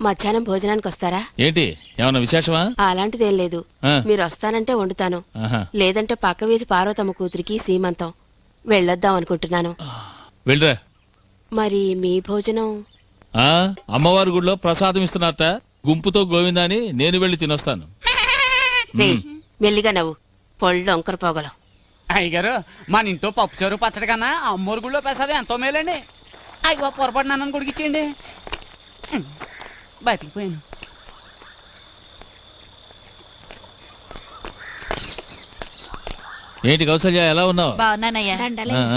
మధ్యాహ్నం భోజనానికి వస్తారా? ఏంటి ఏమన్నా విశేషమా? అలాంటిదేం లేదు. మీరు వస్తానంటే వండుతాను, లేదంటే పక్క వీధి పార్వతమ్మ కూతురికి సీమంతం వెళ్ళొద్దాం అనుకుంటున్నాను. వెళ్ళరా. మరి మీ భోజనం? అమ్మవారి గుడిలో ప్రసాదం ఇస్తున్నారట, గుంపుతో గోవిందా అని నేను వెళ్ళి తినొస్తాను. మెల్లిగా నవ్వు, పొళ్ళు ఒంకర పోగలవు. అయ్యగారు మన ఇంట్లో పప్పు చారు పచ్చడి కన్నా అమ్మోరు గుడిలో ప్రసాదం ఎంతో మేలండి. అయ్యో పొరపాటు నన్ను గుడికిచ్చేయండి. బతికిపోయాను. ఏంటి కౌసల్య, ఎలా ఉన్నావు? బాగున్నానయ్యా.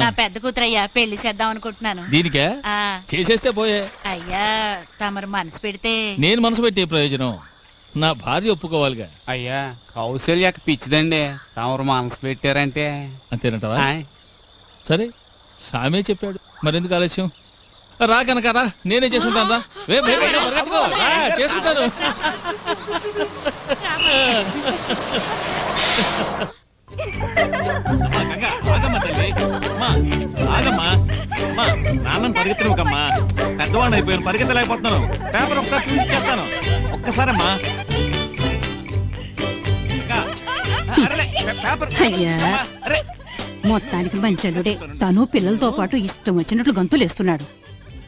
నా పెద్ద కూతురయ్యా, పెళ్లి చేద్దాం అనుకుంటున్నాను. దీనికే చేసేస్తే పోయే. అయ్యా తమరు మనసు పెడితే. నేను మనసు పెట్టే ప్రయోజనం, నా భార్య ఒప్పుకోవాలిగా. అయ్యా కౌశల్యకి పిచ్చిదండి, తమరు మనసు పెట్టారంటే. అంతేనంటావా? సరే, సామే చెప్పాడు, మరెందుకు ఆలస్యం? రా కనుక రా, నేనే చేసుకుంటాను. రా చేసుకుంటాను. నాన్న పరిగెత్తనుకమ్మా, పెద్దవాడిని అయిపోయాను, పరిగెత్తలేకపోతున్నాను. పేపర్ ఒకసారి చూపించేస్తాను, ఒక్కసారమ్మా. మొత్తానికి మంచలుడే, తను పిల్లలతో పాటు ఇష్టం వచ్చినట్లు గంతులేస్తున్నాడు.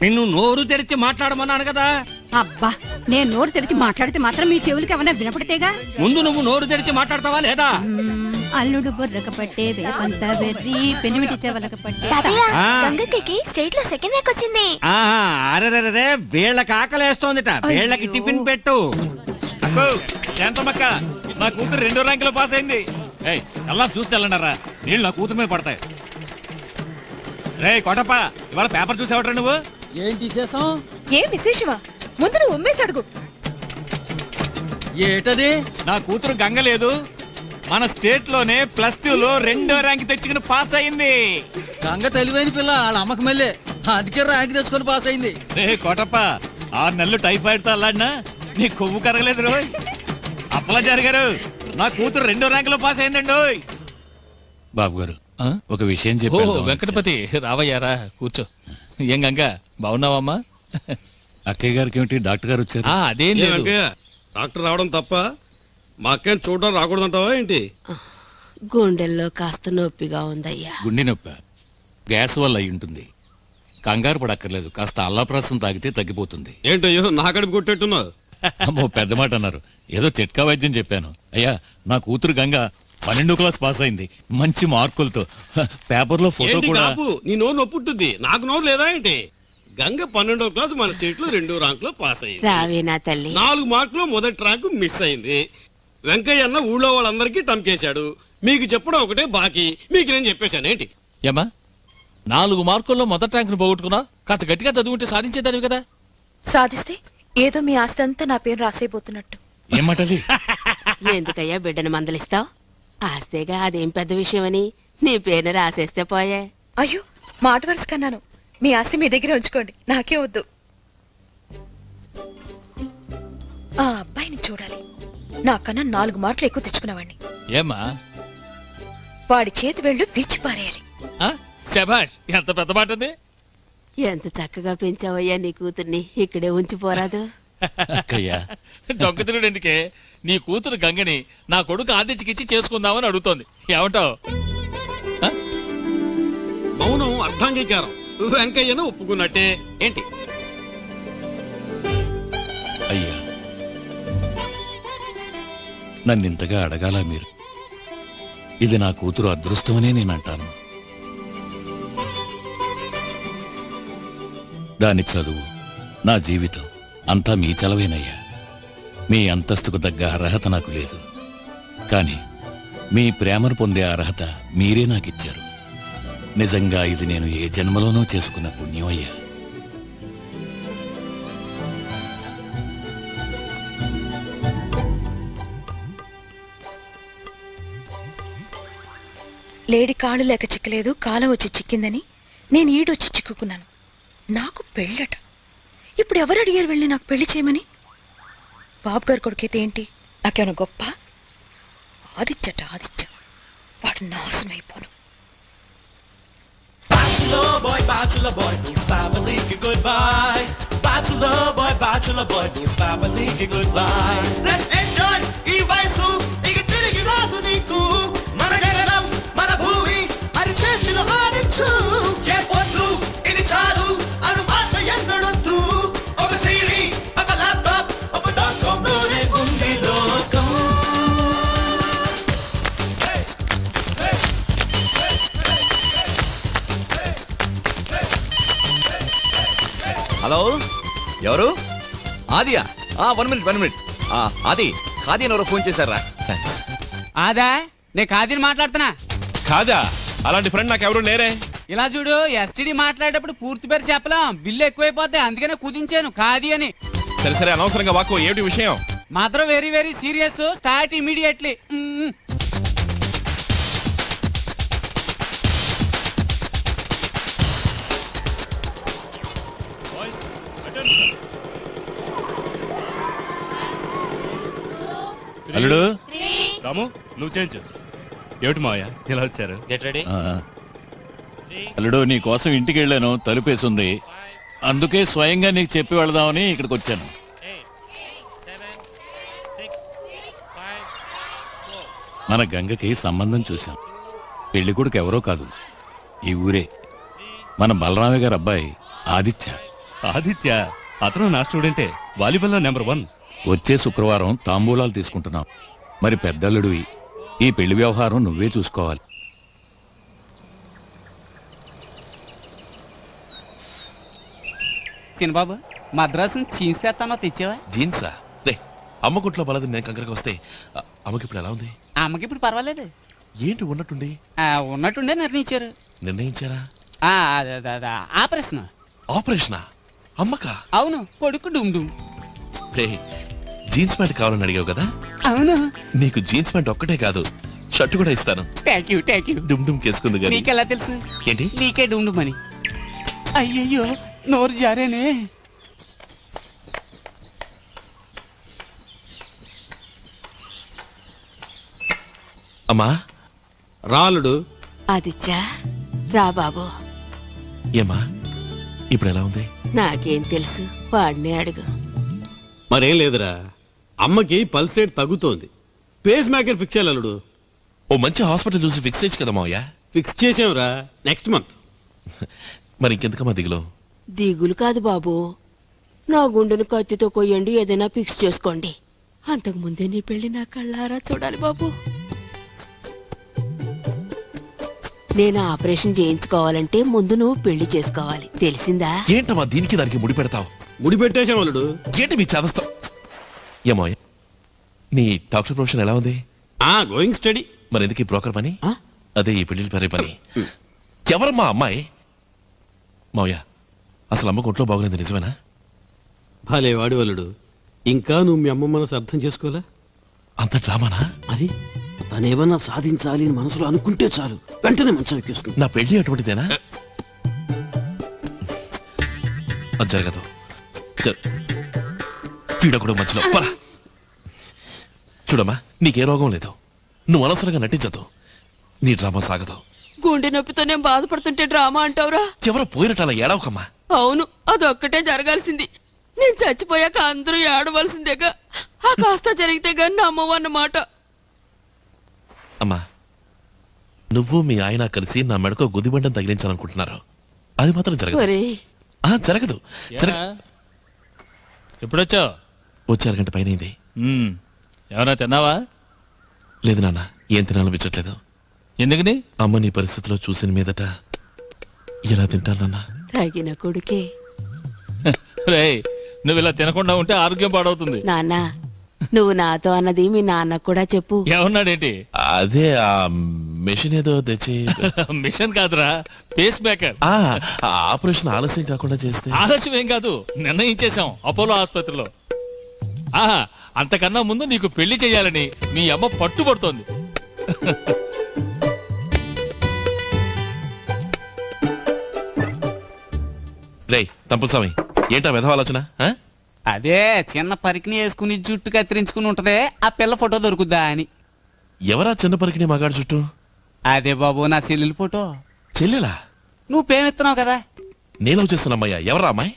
నిన్ను నోరు తెరిచి మాట్లాడమన్నాను కదా. అబ్బా, నేను నోరు తెరిచి మాట్లాడితే మాత్రం మీ చెవులకి ఏమైనా వినపడితేగా. ముందు నువ్వు నోరు తెరిచి మాట్లాడతావా లేదా? అల్లుడు బుర్రక పట్టే వేపంత వెర్రి పెనిమిటి చెవలక పట్టే. గంగకి స్టేట్ లో సెకండ్ ర్యాంక్ వచ్చింది. అరే వీళ్ళకి ఆకలేస్తోందిట, వీళ్ళకి టిఫిన్ పెట్టు. ఎంతమ్మక్క, నా కూతురు 2వ ర్యాంకులో పాస్ అయింది. అలా చూసి వెళ్ళండారా, నీళ్ళు నా కూతురు మీద పడతాయి. రే కోటప్ప, ఇవాళ పేపర్ చూసేవట్రా నువ్వు? ఏంటి విశేషం? ఏం విశేషమా? ముందు నువ్వు ఉమ్మేసి అడుగు. ఏటది? నా కూతురు గంగ లేదు, మన స్టేట్ లోనే +2లో 2వ ర్యాంక్ తెచ్చుకుని పాస్ అయింది. గంగ తెలివైన పిల్ల, వాళ్ళ అమ్మకి మళ్ళీ అందుకే ర్యాంక్ తెచ్చుకొని పాస్ అయింది. రే కోటప్ప, 6 నెలలు టైఫాయిడ్ తో అల్లాడినా నీ కొవ్వు కరగలేదు రోయ్. అప్పలా జరిగారు, నా కూతురు 2వ ర్యాంకులో పాస్ అయిందండి. బాబు గారు, ఒక విషయం చెప్పాను. వెంకటపతి రావయ్యారా, కూర్చో. ఏం గంగ, బాగున్నావమ్మా? అక్కయ్య గారికి ఏమిటి, డాక్టర్ గారు వచ్చారు? అదేం లేదు. డాక్టర్ రావడం తప్ప మా అక్కని చూడడం రాకూడదంటావా ఏంటి? గుండెల్లో కాస్త నొప్పిగా ఉందయ్యా. గుండె నొప్పి గ్యాస్ వల్ల అయి ఉంటుంది, కంగారు పడక్కర్లేదు, కాస్త అల్లాప్రాసం తాగితే తగ్గిపోతుంది. ఏంటయ్యో నా కడుపు కొట్టేట్టున్నావు? అమ్మో, పెద్ద మాట అన్నారు, ఏదో చిట్కా వైద్యం చెప్పాను. అయ్యా, నా కూతురు గంగ 12వ క్లాస్ పాస్ అయింది, మంచి మార్కులతో. పేపర్లో ఫోటో కూడా. నీ నోరు నొప్పి ఉంటుంది, నాకు నోరు లేదా ఏంటి? గంగ 12వ క్లాస్ మన స్టేట్ లో 2వ ర్యాంక్ లో పాస్ అయింది. రావేనా తల్లి? 4 మార్కులు మొదటి ర్యాంకు మిస్ అయింది. వెంకయ్య అన్న ఊళ్ళో వాళ్ళందరికీ టంకేశాడు, మీకు చెప్పడం ఒకటే బాకీ, మీకు నేను చెప్పేశాను ఏంటి? ఏమా, 4 మార్కుల్లో మొదటి ర్యాంకును పోగొట్టుకున్నా, కాస్త గట్టిగా చదువుకుంటే సాధించేదానివి కదా. సాధిస్తే ఏదో మీ ఆస్తి అంతా నా పేరు రాసేపోతున్నట్టు. ఏమంటది? ఎందుకయ్యా బిడ్డను మందలిస్తావు? ఆస్తేగా, అదేం పెద్ద విషయమని నీ పేరు రాసేస్తే పోయే. అయ్యో, మాట వరుస కన్నాను. మీ ఆస్తి మీ దగ్గర ఉంచుకోండి, నాకే వద్దు. ఆ అబ్బాయిని చూడాలి, నాకన్నా 4 మార్కులు ఎక్కువ తెచ్చుకున్నవాడిని. ఏమా, వాడి చేతి వెళ్ళు విచ్చి పారేయాలి. శభాష్, ఎంత పెద్ద మాట ఉంది. ఎంత చక్కగా పెంచావయ్యా నీ కూతుర్ని, ఇక్కడే ఉంచిపోరాదు? దొంగతినుడు ఎందుకే, నీ కూతురు గంగని నా కొడుకు ఆదిత్యకిచ్చి చేసుకుందామని అడుగుతోంది, ఏమంటావు? మౌనం అర్థాంగీకారం, వెంకయ్యను ఒప్పుకున్నట్టే ఏంటి? అయ్యా, నన్నింతగా అడగాల మీరు? ఇది నా కూతురు అదృష్టమనే నేనంటాను. దాని చదువు, నా జీవితం అంతా మీ చలవేనయ్యా. మీ అంతస్తుకు తగ్గ అర్హత నాకు లేదు, కానీ మీ ప్రేమను పొందే అర్హత మీరే నాకిచ్చారు. నిజంగా ఇది నేను ఏ జన్మలోనూ చేసుకున్న పుణ్యం అయ్యా. లేడి కాళ్ళు లేక చిక్కలేదు, కాలం వచ్చి చిక్కిందని నేను ఈడొచ్చి చిక్కుకున్నాను. నాకు పెళ్ళట. ఇప్పుడు ఎవరు అడిగారు వెళ్ళి నాకు పెళ్లి చేయమని? బాబు గారు కొడుకైతే ఏంటి, నాకేమైనా గొప్ప? ఆదిత్యట, ఆదిత్య, వాడు నాశనమైపోను. Bachelor boy, family goodbye. Bachelor boy, Holla boy, don't stop and think goodbye. Let's enjoy ఈ వయసు ఇక తిరిగి రాదు నీకు మన గగనం మన భూమి అది చేతిలో ఆడించు ఏ పొద్దు ఇది చాలు అను మాట ఎన్నడొద్దు ఒక సీడీ ఒక ల్యాప్టాప్ ఒక .com లోనే ఉంది లోకం. హలో ఎవరు? ఆదియా? 1 మినిట్. ఆది ఖాదీ ఎవరో ఫోన్ చేశారా? థ్యాంక్స్. ఆదా నేను ఖాదీని మాట్లాడుతున్నా. కాదా? అలాంటి ఫ్రెండ్ నాకు ఎవరు లేరే. ఇలా చూడు, ఎస్టీడీ మాట్లాడేటప్పుడు పూర్తి పేరు చెప్పలేం, బిల్లు ఎక్కువైపోద్ది, అందుకనే కుదించాను ఖాదీ అని. సరే అనవసరంగా వాకు. ఏమిటి విషయం? మాత్రం very very serious, start immediately. అల్లుడు రాము నువ్వు చేయించు. ఏమిటి మావయ్య ఇలా వచ్చారు? అల్లుడు నీ కోసం ఇంటికి వెళ్ళాను, తలుపేసింది, అందుకే స్వయంగా నీకు చెప్పి వెళదామని ఇక్కడికి వచ్చాను. మన గంగకి సంబంధం చూశాం. పెళ్లి కొడుకు ఎవరో కాదు, ఈ ఊరే మన బలరామయ్య గారి అబ్బాయి ఆదిత్య. ఆదిత్య అతను నా స్టూడెంటే, వాలీబాల్లో నెంబర్ 1. వచ్చే శుక్రవారం తాంబూలాలు తీసుకుంటున్నాం. మరి పెద్దల్లుడివి, ఈ పెళ్లి వ్యవహారం నువ్వే చూసుకోవాలి. సినబాబు మద్రాసు జీన్స్ తెస్తానో తెచ్చావా? జీన్సా? రే అమ్మకుంట్లో బలది నేను కంకరకి వస్తే అమ్మకి ఇప్పుడు ఎలా ఉంది? అమ్మకి ఇప్పుడు పర్వాలేదు. ఏంటి ఉన్నట్టుండి? ఉన్నట్టుండే నిర్ణయించారు. నిర్ణయించారా? ఆపరేషన్. ఆపరేషనా? అమ్మకా? అవును, కొడుకు డుమ్ డుమ్. రే జీన్స్ ప్యాంట్ కావాలని అడిగావు కదా? అవును. నీకు జీన్స్ ప్యాంట్ ఒక్కటే కాదు, షర్ట్ కూడా ఇస్తాను. Thank you. డుమ్ డుమ్ కేసుకుంది కదా. నీకెలా తెలుసు? ఏంటి? నీకే డుమ్ డుమ్ అని. అయ్యయ్యో నోరు జారేనే. అమ్మా రాలుడు. ఆదిత్య రా బాబు. ఏమా ఇప్పుడు ఎలా ఉంది? నాకేం తెలుసు, వాడినే అడుగు. మరేం లేదురా, అమ్మకి పల్స్ రేట్ తగ్గుతోంది, పేస్ మేకర్ ఫిక్స్ చేయాలి అల్లుడు. ఓ మంచి హాస్పిటల్ చూసి ఫిక్స్ చేయొచ్చు కదా మావయ్య. ఫిక్స్ చేసాంరా, నెక్స్ట్ మంత్. మరి ఇంకెందుకమ్మా దిగులు? దిగులు కాదు బాబు, నా గుండెను కత్తితో కొయ్యండి, ఏదైనా ఫిక్స్ చేసుకోండి. అంతకు ముందే నీ పెళ్లి నా కళ్ళారా చూడాలి బాబు. నేను ఆపరేషన్ చేయించుకోవాలంటే ముందు నువ్వు పెళ్లి చేసుకోవాలి, తెలిసిందా? ఏంటమ్మా దీనికి దానికి ముడి పెడతావు? ముడి పెట్టేశాం అల్లుడు. ఏంటి మీ చదస్తావు? ఏమో నీ డాక్టర్ ప్రొఫెషన్ ఎలా ఉంది? Going study. మరి ఎందుకు ఈ బ్రోకర్ పని? అదే ఈ పెళ్లి పరే పని. ఎవరమ్మా అమ్మాయి? మావయ్య అసలు అమ్మ ఒంట్లో బాగోలేదు, నిజమేనా? భలే వాడు అల్లుడు, ఇంకా నువ్వు మీ అమ్మ మనసు అర్థం చేసుకోలే. అంత డ్రామానా? మరి తనేమన్నా సాధించాలి అని మనసులో అనుకుంటే చాలు, వెంటనే మంచం ఎక్కేస్తుంది. నా పెళ్లి అటువంటిదేనా? అది జరగదు. వీడొకడు మధ్యలో పరా. చూడమ్మా నీకే రోగం లేదు, నువ్వు అనవసరంగా నటించదు, నీ డ్రామా సాగదు. గుండె నొప్పితో నేను బాధపడుతుంటే డ్రామా అంటావురా? ఎవరో పోయినట్టు అలా ఏడవకమ్మా. అవును, అదొక్కటే జరగాల్సింది. నేను చచ్చిపోయాక అందరూ ఏడవలసిందేగా, ఆ కాస్త జరిగితే గాని నమ్మవు అన్నమాట. అమ్మా నువ్వు మీ ఆయన కలిసి నా మెడకో గుదిబండం తగిలించాలనుకుంటున్నారు, అది మాత్రం జరగదు. జరగదు. ఎప్పుడొచ్చావు? వచ్చి అరగంట పైన అయింది. ఏమన్నా తిన్నావా? లేదు నాన్న, ఏం తినాలనిపించట్లేదు. ఎందుకని? అమ్మ నీ పరిస్థితిలో చూసిన మీదట ఎలా తింటానన్నా? తగిన కొడుకే. రేయ్ నువ్వు ఇలా తినకుండా ఉంటే ఆరోగ్యం పాడవుతుంది. నాన్న నువ్వు నాతో అన్నది మీ నాన్న కూడా చెప్పు. ఏమన్నాడేంటి? అదే ఆ మెషిన్ ఏదో తెచ్చి. మిషన్ కాదురా, పేస్ మేకర్. ఆపరేషన్ ఆలస్యం కాకుండా చేస్తే. ఆలస్యం ఏం కాదు, నిర్ణయించేశాం అపోలో ఆసుపత్రిలో. అంతకన్నా ముందు నీకు పెళ్లి చేయాలని మీ అమ్మ పట్టుబడుతోంది. రేయ్ తంపులస్వామి, ఏంటా విధవ ఆలోచన? అదే చిన్న పరికిని వేసుకుని జుట్టు కత్తిరించుకుని ఉంటదే, ఆ పిల్ల ఫోటో దొరుకుద్దా అని. ఎవరా చిన్న పరికిని మగాడు చుట్టూ? అదే బాబు నా చెల్లెలు ఫోటో. చెల్లెలా? నువ్వు ప్రేమిస్తున్నావు కదా. నేను చేస్తున్నా అమ్మాయ్యా, ఎవరా అమ్మాయి?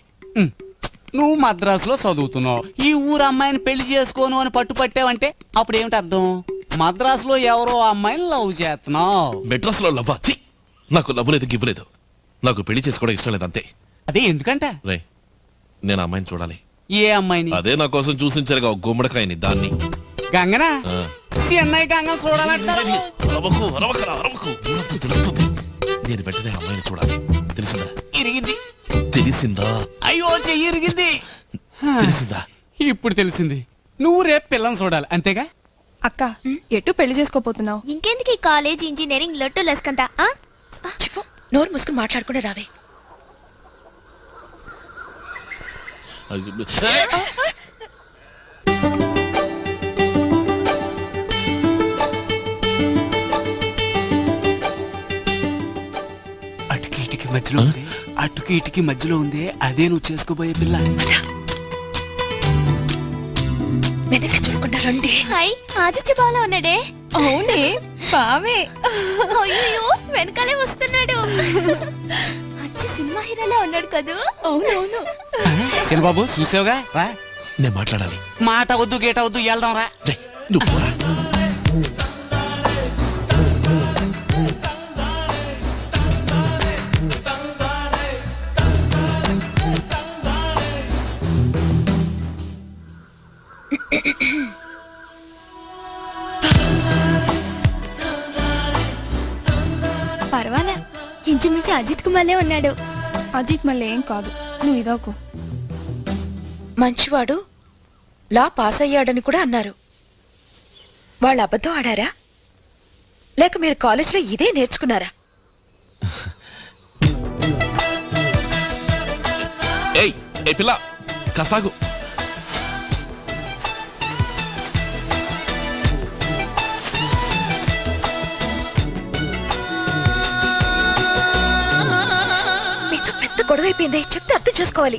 నువ్వు మద్రాసులో చదువుతున్నావు, ఈ ఊరు అమ్మాయిని పెళ్లి చేసుకోను అని పట్టుపట్టావంటే అప్పుడు ఏమిటి అర్థం? మద్రాసులో ఎవరో అమ్మాయిని లవ్ చేస్తున్నావు. మెడ్రాస్ లో లవ్వా? నాకు లవ్ లేదు, గివ్వలేదు. నాకు పెళ్లి చేసుకోవడం ఇష్టం లేదు, అంతే. అదే ఎందుకంట? రే, నేను అమ్మాయిని చూడాలి. ఏ అమ్మాయిని? అదే నా కోసం చూసించారుగా గుమ్మడికాయని, దాన్ని. గంగనా? చెన్నై గంగ చూడాలంటారు. తెలుస్తుంది. నేను వెంటనే అమ్మాయిని చూడాలి. తెలిసిందా? ఇరిగింది. తెలిసిందా? అయ్యో, చెయ్యి ఇరిగింది. తెలిసిందా? ఇప్పుడు తెలిసింది. నువ్వు రేపు పిల్లని చూడాలి, అంతేగా? అక్క, ఎటు పెళ్లి చేసుకోపోతున్నావు? ఇంకెందుకు ఈ కాలేజ్, ఇంజనీరింగ్, లొట్టు లెస్కంతా? చెప్పు, నోరు మూసుకుని మాట్లాడుకుంటే రావే. అటుకి ఇటుకి మధ్యలో ఉంది, అటుకి ఇటుకి మధ్యలో ఉంది, అదే నువ్వు చేసుకోబోయే పిల్ల. వెనక్కి చూడకుండా రండి. హాయ్, ఆదిత్య బాలా ఉన్నాడే. అవునే, బావే. అయ్యో, వెనకాలే వస్తున్నాడు. అచ్చ సినిమా హీరోలా ఉన్నాడు కదూ. అవునవును. చిన్నబాబు చూసావుగా, రా. నేను మాట్లాడాలి. మాట వద్దు, గేట వద్దు, వెళ్దాం రా. నువ్వు పోరా. పర్వాలే, ఇంచుమించు అజిత్ కుమార్లే ఉన్నాడు. అజిత్ మళ్ళీ ఏం కాదు, నువ్వు ఇదోకు. మంచివాడు, లా పాస్ అయ్యాడని కూడా అన్నారు. వాళ్ళు అబద్ధం ఆడారా, లేక మీరు కాలేజీలో ఇదే నేర్చుకున్నారా? ఏయ్ ఏ పిల్ల, కాస్తాగు. మీతో పెద్ద గొడవ అయిపోయింది, చెప్తే అర్థం చేసుకోవాలి.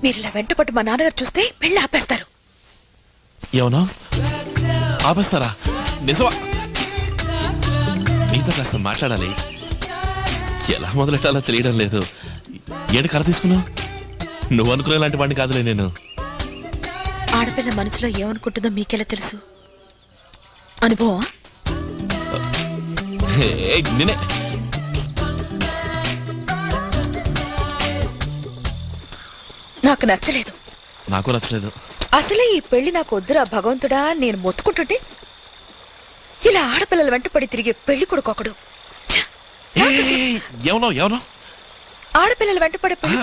మీరు ఇలా వెంటపట్టు మా నాన్నగారు చూస్తే పెళ్ళి ఆపేస్తారు. ఏమన్నా ఆపేస్తారా? నిజమా? నీతో కాస్త మాట్లాడాలి. ఎలా మొదలెట్టాలో తెలియడం లేదు. ఏంటి కర్ర తీసుకున్నావు? నువ్వు అనుకునే లాంటి వాడిని కాదులే నేను. ఆడపిల్ల మనసులో ఏమనుకుంటుందో మీకెలా తెలుసు? అనుభవం? నేనే. నాకు నచ్చలేదు. నాకు నచ్చలేదు. అసలే ఈ పెళ్లి నాకు వద్దురా భగవంతుడా నేను మొత్తుకుంటుంటే ఇలా ఆడపిల్లల వెంట పడి తిరిగే పెళ్లి కొడుకొకడు. ఏమన్నా ఆడపిల్లల వెంట పడే పెళ్లి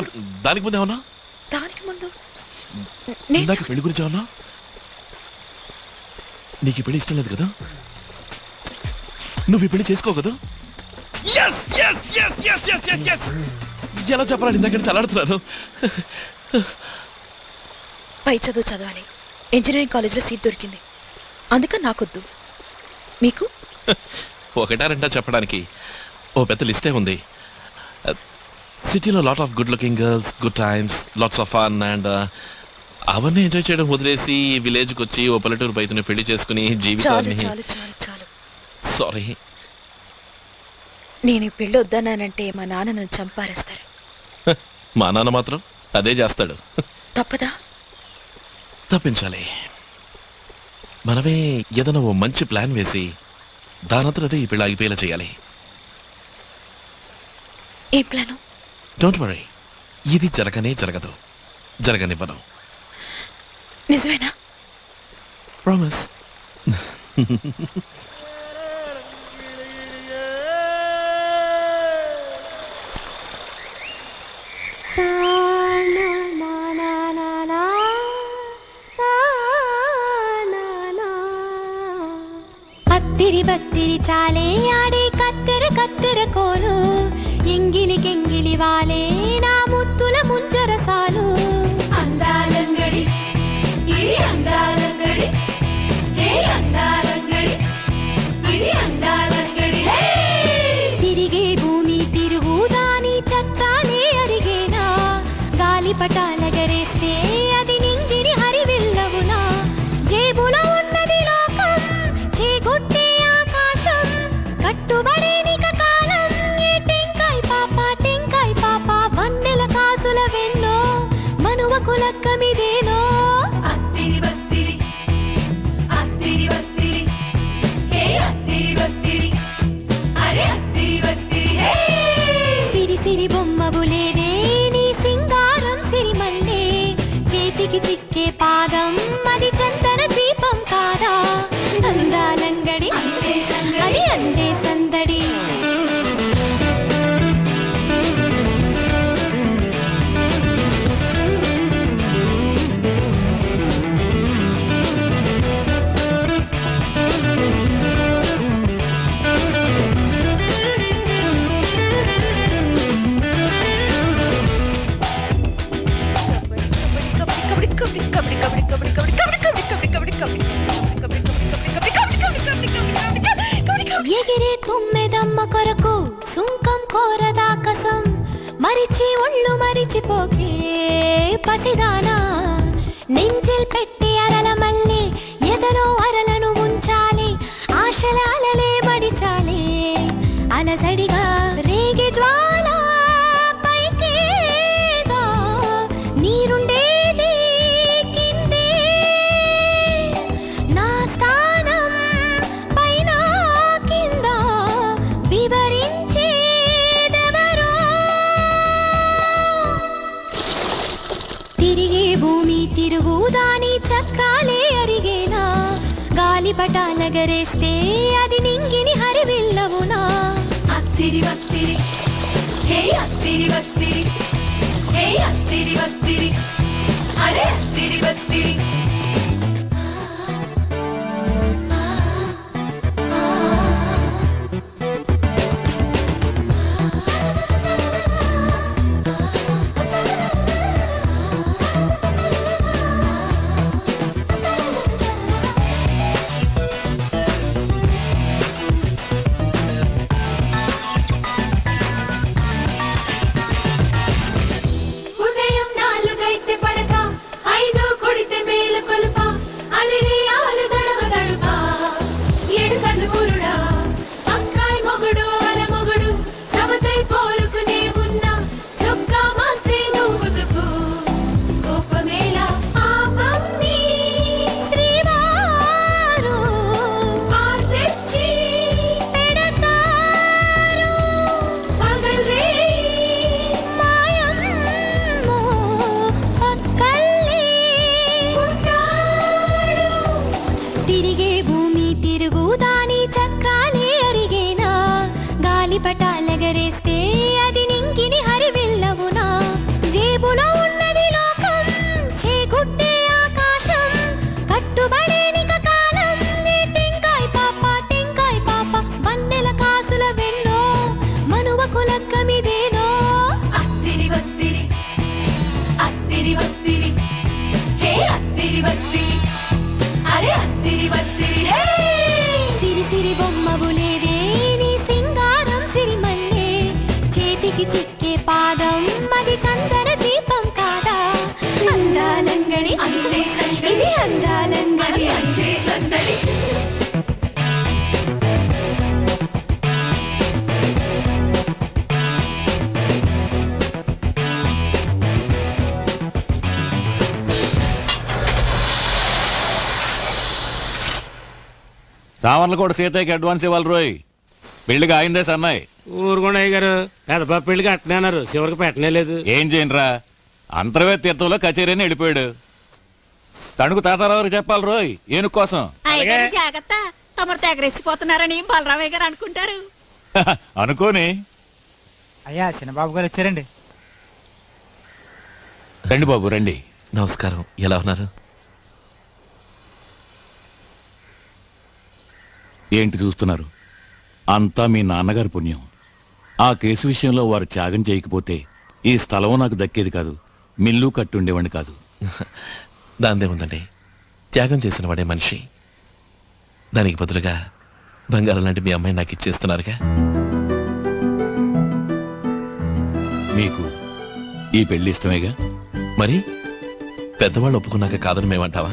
దానికి ముందు ఏమన్నా? దానికి ముందు ఇందాక పెళ్లి గురించి ఏమన్నా? నీకు ఈ పెళ్లి ఇష్టం లేదు కదా? నువ్వు ఈ పెళ్లి చేసుకో కదా? ఎలా చెప్పాలని ఇందాక చలాడుతున్నాను. పై చదువు చదవాలి, ఇంజనీరింగ్ కాలేజీలో సీట్ దొరికింది, అందుకని నాకొద్దు. మీకు ఒకటా రెండా చెప్పడానికి ఓ పెద్ద లిస్టే ఉంది. సిటీలో lot of good looking girls, good times, lots of fun and అవన్నీ ఎంజాయ్ చేయడం వదిలేసి విలేజ్కి వచ్చి ఓ పల్లెటూరు బయటని పెళ్లి చేసుకుని జీవితాన్ని. సారీ, నేను ఈ పెళ్లి వద్దన్నానంటే మా నాన్న నన్ను చంపారేస్తారు. మా నాన్న మాత్రం అదే చేస్తాడు. తప్పదా? తప్పించాలి. మనమే ఏదైనా ఓ మంచి ప్లాన్ వేసి దానంతా అదే ఈ పెళ్లి ఆగిపోయేలా చేయాలి. ఏం ప్లాను? డోంట్ వరీ, ఇది జరగదు, జరగనివ్వను. నిజమేనా? ప్రామిస్. అత్తిరి బత్తిరి చాలే ఆడే కత్తెర కత్తెర కోలు ఎంగిలి కెంగిలి వాలే నా ముత్తుల ముంజరసాలు అందాలంగడి ఇది అందాలంగడి ఏ అందాలంగడి ఇది అందాలంగడి తిరిగే భూమి తిరుగుదాని చక్రాలే అరిగేనా గాలిపటాలగరేస్తే అది నింగిని హరివిల్లవునా జేబులో ఉన్నది లోకం చేగొట్టే ఆకాశం కట్టుబడే నిక కాలం కోరదాకసం మరిచి ఒళ్ళు మరిచిపోకే పసిదానా నెంజిల్ పెట్టి అరల మళ్ళీ ఎదరో అరలను ఉంచాలి ఆశల అలలే మడిచాలి అలసడిగా రేగి జ్వాల పైకేగా నీరుండేది కిందే నా స్థానం పైన కింద వివరించేదెవరో తిరిగే భూమి తిరుగుదాని చక్రాలే అరిగేనా గాలిపటాలగరేస్తే అది నింగిని హరివిల్లవునా అత్తిరి వత్తిరి హే అత్తిరి వత్తిరి హే అత్తిరి వత్తిరి అరే అత్తిరి వత్తిరి ఉదయం 4 పడక 5 కొడితే మేలు కొలుప అలిరి ఆలు దడవ దడుప 7 సన్ను పురుడా వంకాయ మొగుడు అర మొగుడు సమతై పోరుకునే ఉన్నా చొక్కా మాస్తే నువ్వుతుకు కోపమేళ పాపమ్మి శ్రీవారు పార్తెచ్చి పెడతారు పగల్ రే మాయమ్మో పక్కల్లే ఉంటాడు తిరిగే భూమి తిరుగుదాని చక్రాలే అరిగేనా గాలిపటాలెగరేస్తే అది నింగిని హరివిల్లవునా జేబులో ఉన్నది లోకం చేగుట్టే ఆకాశం కట్టుబడేనిక కాలం నీ టెంకాయ్ పాప వన్నెల కాసుల వెన్నో మనువకు లగ్గమిదేనో అత్తిరి వత్తిరి అత్తిరి వత్తిరి హే అత్తిరి వత్తిరి అరే అత్తిరి వత్తిరి హే సిరి సిరి బొమ్మవు లేదే నీ సింగారం సిరిమల్లే చేతికి చిక్కే పాదం అది చందన దీపం కాదా అందాలంగడి ఇది అందాలంగడి అంతే సందడి సావర్లు కూడా సీతయ్యకి అడ్వాన్స్ ఇవ్వాలి రోయ్ పెళ్లికి ఆయిందే సన్నాయి ఊరుకోండి అయ్యగారు పెద్ద పెళ్లికి అట్టనే అన్నారు చివరికి పెట్టనే లేదు ఏం చేయనురా అంతర్వేద తీర్థంలో కచేరీని వెళ్ళిపోయాడు తణుకు తాతారావు చెప్పాలి రోయ్ ఏనుగు కోసం అయ్యగారు జాగ్రత్త తమరు తెగరెచ్చిపోతున్నారని బలరామయ్య గారు అనుకుంటారు అనుకోని అయ్యా చిన్నబాబు గారు వచ్చారండి రండి బాబు రండి నమస్కారం ఎలా ఉన్నారు ఏంటి చూస్తున్నారు అంతా మీ నాన్నగారి పుణ్యం ఆ కేసు విషయంలో వారు త్యాగం చేయకపోతే ఈ స్థలం నాకు దక్కేది కాదు మిల్లు కట్టుండేవాడిని కాదు దాందే ఉందండి త్యాగం చేసిన వాడే మనిషి దానికి బదులుగా బంగారం లాంటి మీ అమ్మాయి నాకు ఇచ్చేస్తున్నారుగా మీకు ఈ పెళ్లి ఇష్టమేగా మరి పెద్దవాళ్ళు ఒప్పుకున్నాక కాదని మేమంటావా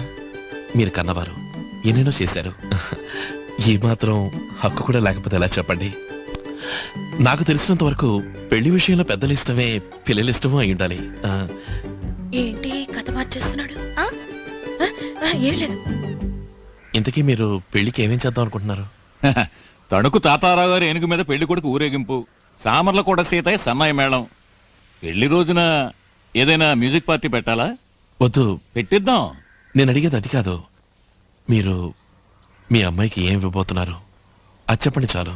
మీరు కన్నవారు ఎన్నెన్నో చేశారు ఈ మాత్రం హక్కు కూడా లేకపోతే ఎలా చెప్పండి నాకు తెలిసినంత వరకు పెళ్లి విషయంలో పెద్దల ఇష్టమే పిల్లల ఇష్టమూ అయి ఉండాలి ఏంటి కథ మార్చేస్తున్నాడు ఏం లేదు ఇంతకీ మీరు పెళ్లికి ఏమేం చేద్దాం అనుకుంటున్నారు తణుకు తాతారావు గారు ఏనుగు మీద పెళ్లి కొడుకు ఊరేగింపు సామర్ల కూడా సీతయ్య సన్నాయి మేళం పెళ్లి రోజున ఏదైనా మ్యూజిక్ పార్టీ పెట్టాలా వద్దు పెట్టిద్దాం నేను అడిగేది అది కాదు మీరు మీ అమ్మాయికి ఏం ఇవ్వబోతున్నారు అది చెప్పండి చాలు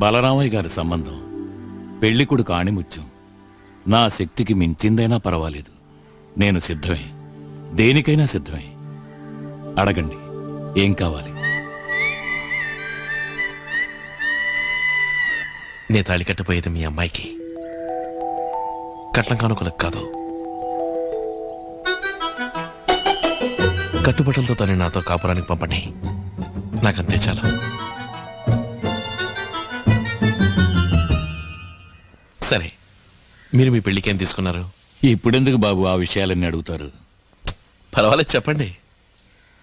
బలరామయ్య గారి సంబంధం పెళ్లి కొడుకు ఆణిముత్యం నా శక్తికి మించిందైనా పర్వాలేదు నేను సిద్ధమే దేనికైనా సిద్ధమే అడగండి ఏం కావాలి నే తాళి కట్టబోయేది మీ అమ్మాయికి కట్నం కానుకలకు కాదు కట్టుబట్టలతో తను నాతో కాపురానికి పంపండి, నాకంతే చాలు. సరే, మీరు మీ పెళ్లికి ఏం తీసుకున్నారు? ఇప్పుడెందుకు బాబు ఆ విషయాలన్నీ అడుగుతారు? పర్వాలేదు, చెప్పండి.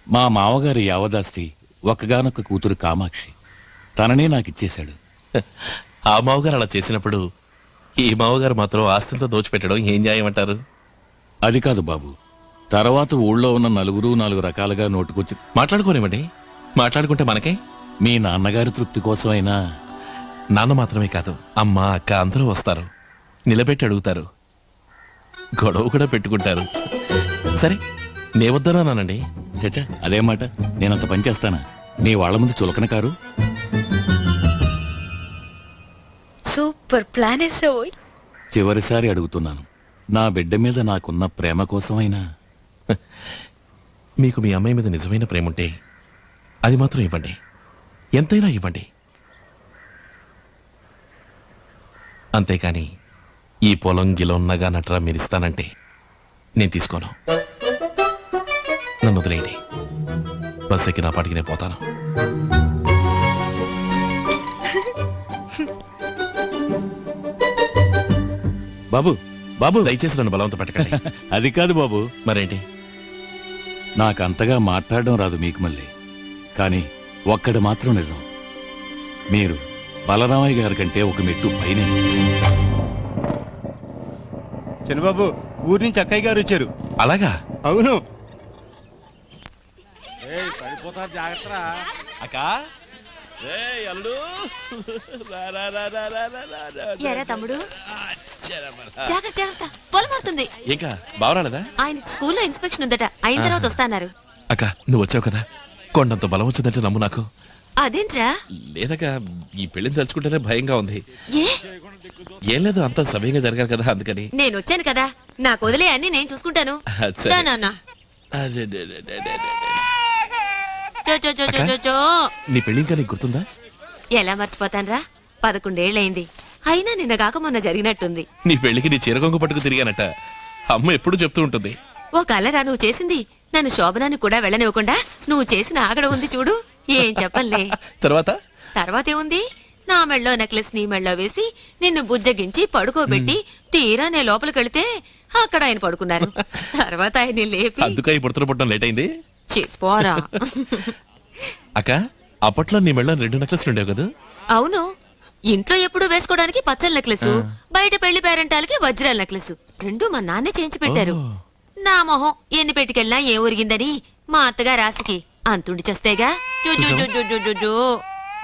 మా మామగారి యావదాస్తి ఒక్కగానొక్క కూతురు కామాక్షి, తననే నాకిచ్చేశాడు. ఆ మావగారు అలా చేసినప్పుడు ఈ మావగారు మాత్రం ఆస్తితో దోచిపెట్టడం ఏం న్యాయం అంటారు? అది కాదు బాబు, తర్వాత ఊళ్ళో ఉన్న నలుగురు 4 రకాలుగా నోటుకొచ్చి మాట్లాడుకోనివ్వండి. మాట్లాడుకుంటే మనకే. మీ నాన్నగారి తృప్తి కోసమైనా. నాన్న మాత్రమే కాదు, అమ్మ అక్క అందరూ వస్తారు, నిలబెట్టి అడుగుతారు, గొడవ కూడా పెట్టుకుంటారు. సరే, నే వద్దనానండి. చచ్చా, అదే మాట. నేనంత పని చేస్తానా? నీ వాళ్ళ ముందు చులకన కారు. Super plan వేసావోయ్. చివరిసారి అడుగుతున్నాను, నా బిడ్డ మీద నాకున్న ప్రేమ కోసమైనా. మీకు మీ అమ్మాయి మీద నిజమైన ప్రేమ ఉంటే అది మాత్రం ఇవ్వండి, ఎంతైనా ఇవ్వండి. అంతేకాని ఈ పొలం గిలం నగా నట్రా మీరిస్తానంటే నేను తీసుకోను. నన్ను వదిలేయండి, బస్ ఎక్కి నా పాటికి నేను పోతాను. బాబు బాబు, దయచేసి నన్ను బలవంత పెట్టకండి. అది కాదు బాబు. మరేంటి? నాకంతగా మాట్లాడడం రాదు మీకు మళ్ళీ, కానీ ఒక్కటి మాత్రం నిజం, మీరు బలరామయ్య గారి కంటే ఒక మెట్టు పైనే. చిన్నబాబు, ఊరి నుంచి అక్కయ్య గారు వచ్చారు. అలాగా? అవును. పడిపోతారు, జాగ్రత్త. అక్కా, ఎరా తమ్ముడు, జాగ్రత్త జాగ్రత్త, పొలం మారుతుంది. ఇంకా బావరాలేదా? ఆయన స్కూల్లో ఇన్స్పెక్షన్ ఉందట, అయిన తర్వాత వస్తాన్నారు. అక్క, నువ్వు వచ్చావు కదా, కొండంత బలం వచ్చిందంటే నమ్ము నాకు. అదేంట్రా? లేదక్క, ఈ పెళ్లిని తలుచుకుంటేనే భయంగా ఉంది. ఏ? ఏం లేదు, అంతా సవ్యంగా జరగాలి కదా, అందుకని. నేను వచ్చాను కదా, నాకు వదిలే అన్ని నేను చూసుకుంటాను. సరే. నాన్న నీ పెళ్లి ఇంకా నీకు గుర్తుందా? ఎలా మర్చిపోతాన్రా, 11 ఏళ్ళయింది. అయినా నిన్న కాక మొన్న జరిగినట్టుంది. నీ పెళ్లికి నీ చీరగొంగు పట్టుకు తిరిగానట, అమ్మ ఎప్పుడు చెప్తూ ఉంటుంది. ఓ కలరా నువ్వు చేసింది? నన్ను శోభనాన్ని కూడా వెళ్ళనివ్వకుండా నువ్వు చేసిన ఆగడ ఉంది చూడు, ఏం చెప్పలే. తర్వాతేముంది, నా మెళ్ళో నెక్లెస్ నీ మెళ్ళో వేసి నిన్ను బుజ్జగించి పడుకోబెట్టి తీరా నే లోపలికెళితే అక్కడ ఆయన పడుకున్నారు. తర్వాత ఆయన లేపి అందుకై పుడతలు పుట్టడం లేట్ అయింది. చెప్పోరా. అక్క, అప్పట్లో నీ మెళ్ళో 2 నెక్లెస్లు ఉండేవి కదా? అవును, ఇంట్లో ఎప్పుడు వేసుకోవడానికి పచ్చల నెక్లెస్, బయట పెళ్లి పేరెంటాలకి వజ్రాల నెక్లెస్, 2 మా నాన్నే చేయించి పెట్టారు. నా మొహం ఎన్ని పెట్టుకెళ్ళినా ఏ ఊరిగిందని మా అత్తగా రాసికి అంతుండి చేస్తేగా.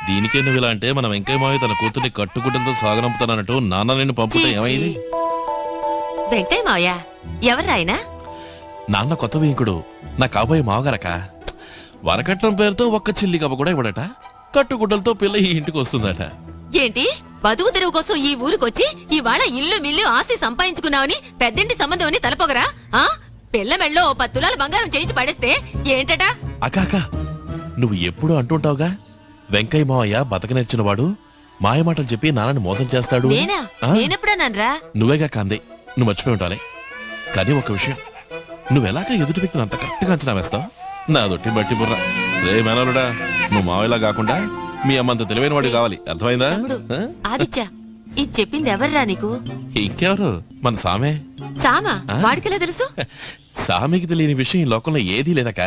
దీనికే నువ్వు ఇలా అంటే మన వెంకయ్య మావి తన కూతుర్ని కట్టుగుడ్డలతో సాగనంపుతానన్నట్టు నాన్న నిన్ను పంపుతే ఏమైంది? వెంకయ్య మావయ్య ఎవరు ఆయన? నాన్న కొత్త వెంకుడు, నా కాబోయే మావగారక. వరకట్నం పేరుతో ఒక్క చిల్లి కబ కూడా ఇవ్వడట, కట్టుగుడ్డలతో పిల్ల ఈ ఇంటికి వస్తుందట. ఏంటి, బతుకు తెరువు కోసం ఈ ఊరికొచ్చి ఇవాళ ఇల్లు మిల్లు ఆస్తి సంపాదించుకున్నావని పెద్దింటి సంబంధం అని తలపొగరా? ఆ పిల్ల మెళ్ళో 10 తులాల బంగారం చేయించి పడేస్తే ఏంటట? అక్క, నువ్వు ఎప్పుడు అంటుంటావుగా, వెంకయ్య మావయ్య బతక నేర్చిన వాడు, మాయమాటలు చెప్పి నాన్నని మోసం చేస్తాడు. నేనా? నేనెప్పుడన్నాన్రా? నువ్వేగా కాందే, నువ్వు మర్చిపోయి ఉండాలి. కానీ ఒక విషయం, నువ్వెలాగా ఎదుటి వ్యక్తిని అంత కరెక్ట్గా అంచనా వేస్తావు? నా దొట్టి బట్టి బుర్ర. రే మేనలుడా, నువ్వు మావయ్యలా కాకుండా మీ అమ్మంత తెలివైన వాడు కావాలి, అర్థమైందా? ఆదిత్య, ఇది చెప్పింది ఎవర్రా నీకు? ఇంకెవరు, మన సామే. సామా? వాడికెలా తెలుసు? సామికి తెలియని విషయం ఈ లోకంలో ఏదీ లేదక్క.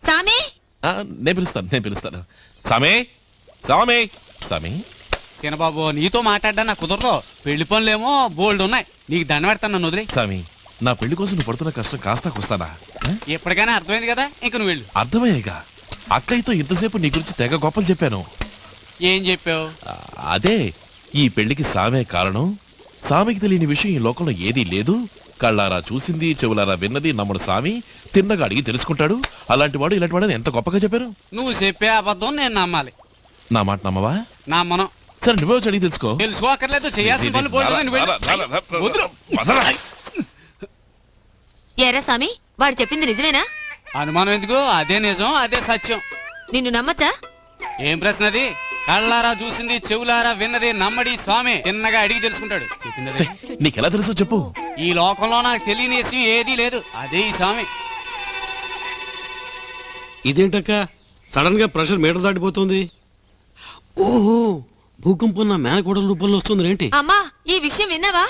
సామే? నేను పిలుస్తాను. సామే, సామే, సామే. చిన్నబాబు, నీతో మాట్లాడ్డా నాకు కుదరదు. పెళ్లి పనులేమో బోల్డ్ ఉన్నాయి, నీకు దండ పెడతాను, నన్ను వదిలే. సామి, నా పెళ్లి కోసం నువ్వు పడుతున్న కష్టం కాస్త వస్తానా? ఎప్పటికైనా అర్థమైంది కదా, ఇంక నువ్వు వెళ్ళు. అర్థమయ్యేగా, అక్కయ్యతో ఇంతసేపు నీ గురించి తెగ గొప్పలు చెప్పాను. ఏం చెప్పావు? అదే, ఈ పెళ్లికి సామే కారణం, సామికి తెలియని విషయం ఈ లోకంలో ఏదీ లేదు, కళ్ళారా చూసింది చెవులారా విన్నది నమ్ముడు సామి, తిన్నగా అడిగి తెలుసుకుంటాడు, అలాంటి వాడు ఇలాంటి వాడని ఎంత గొప్పగా చెప్పారు. నువ్వు చెప్పే అబద్ధం నేను నమ్మాలి. నా మాట నమ్మవా? నమ్మను. సరే, నువ్వే వచ్చి అడిగి తెలుసుకో. తెలుసుకోకర్లేదు, చేయాల్సిన పనులు పోయి. ఏరా సామి, వాడు చెప్పింది నిజమేనా? అనుమానం ఎందుకు, అదే నిజం, అదే సత్యం. నిన్ను నమ్మచ్చా? ఏం ప్రశ్న అది? కళ్ళారా చూసింది చెవులారా విన్నది నమ్మడి స్వామి, తిన్నగా అడిగి తెలుసుకుంటాడు. చెప్పింది నీకెలా తెలుసో చెప్పు. ఈ లోకంలో నాకు తెలియని విషయం ఏదీ లేదు, అదే ఈ స్వామి. ఇదేంటక్క సడన్ గా ప్రెషర్ మీటర్ దాటిపోతుంది. ఓహో, భూకంపం నా మేనకోడల రూపంలో వస్తుంది ఏంటి? అమ్మా, ఈ విషయం విన్నావా?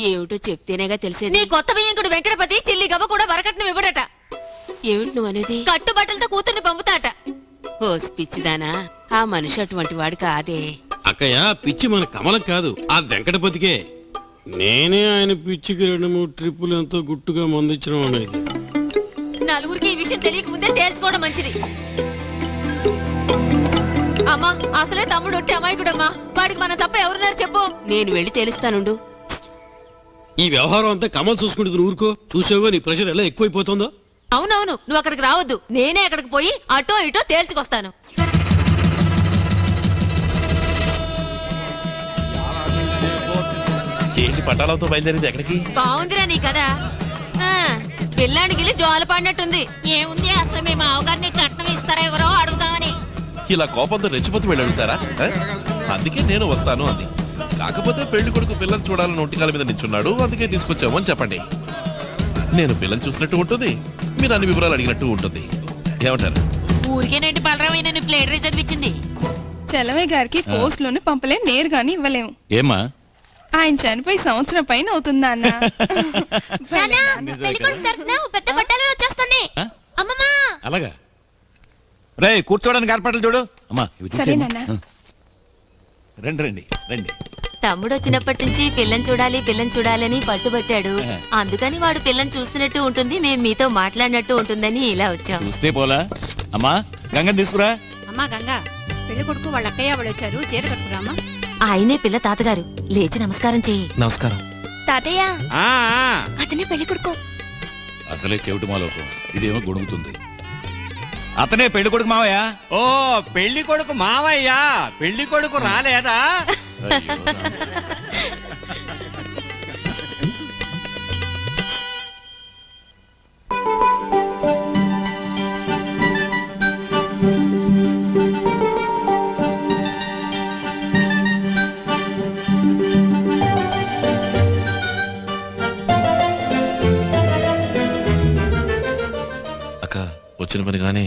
ఏమిటో చెప్తేనేగా తెలిసేది. నీ కొత్త బియ్యంకుడు వెంకటపతి చిల్లి గవ్వ కూడా వరకట్నం ఇవ్వడట. ఏమిటి నువ్వు అనేది? కట్టుబట్టలతో కూతుర్ని పంపుతాట. ఓ పిచ్చిదానా, ఆ మనిషి అటువంటి వాడు కాదే. అక్కయ్య, పిచ్చి మన కమలం కాదు, ఆ వెంకటపతికే. నేనే ఆయన పిచ్చికి 2-3 ట్రిప్పులు ఎంతో గుట్టుగా మందించడం అనేది. నలుగురికి ఈ విషయం తెలియక ముందే తేల్చుకోవడం మంచిది. అమ్మా, అసలే తమ్ముడు ఒట్టి అమాయకుడమ్మా. వాడికి మన తప్ప ఎవరున్నారు చెప్పు. నేను వెళ్ళి తెలుస్తానుండు. ఈ వ్యవహారం అంతా కమల్ చూసుకుంటుంది. ఊరుకో, చూసావో నీ ప్రెషర్ ఎలా ఎక్కువైపోతుందో. అవునవును, నువ్వు అక్కడికి రావద్దు. నేనే అక్కడికి పోయి అటో ఇటో తేల్చుకొస్తాను. ఏంటి పట్టాలతో బయలుదేరింది ఎక్కడికి? బాగుందిరా నీ కదా. పిల్లాడికి జోల పడినట్టుంది. ఏముంది, అసలు మీ మావగారిని కట్నం ఇస్తారా ఎవరో అడుగుదామని. ఇలా కోపంతో రెచ్చిపోతూ వెళ్ళి అడుగుతారా? అందుకే నేను వస్తాను అంది. కాకపోతే పెళ్లి కొడుకు పిల్లని చూడాలని ఒంటికాల మీద నిల్చున్నాడు, అందుకే తీసుకొచ్చాము అని చెప్పండి. నేను పిల్లని చూసినట్టు ఉంటుంది, మీరు అన్ని వివరాలు అడిగినట్టు ఉంటుంది. ఏమంటారు? ఊరికేనండి బలరామయ్య నన్ను ప్లేడరీ చదివించింది. చలమయ్య గారికి పోస్ట్ లోనే పంపలేం, నేరుగాని ఇవ్వలేము. ఏమా? ఆయన చనిపోయి సంవత్సరం పైన అవుతుందా అన్న? అలాగా రే, కూర్చోడానికి ఏర్పాట్లు చూడు. అమ్మా సరేనన్నా. రండి రండి రండి. తమ్ముడు వచ్చినప్పటి నుంచి పిల్లని చూడాలి పిల్లని చూడాలని పట్టుబట్టాడు. అందుకని వాడు పిల్లని చూసినట్టు ఉంటుంది, మేము మీతో మాట్లాడినట్టు ఉంటుందని ఇలా వచ్చాం. చూస్తే పోలా. అమ్మా, గంగని తీసుకురా. అమ్మా గంగా, పెళ్లి కొడుకు వాళ్ళ అక్కయ్య వాళ్ళు వచ్చారు, చీర కట్టుకురామా. ఆయనే పిల్ల తాతగారు, లేచి నమస్కారం చెయ్యి. నమస్కారం తాతయ్య, అతనే పెళ్లి కొడుకు. అసలే చెవిటి మాలోకం, ఇదేమో గొడుగుతుంది. అతనే పెళ్లి కొడుకు మావయ్య. ఓ, పెళ్లి కొడుకు మావయ్య, పెళ్లి కొడుకు రాలేదా? అక్క, వచ్చిన పని కానీ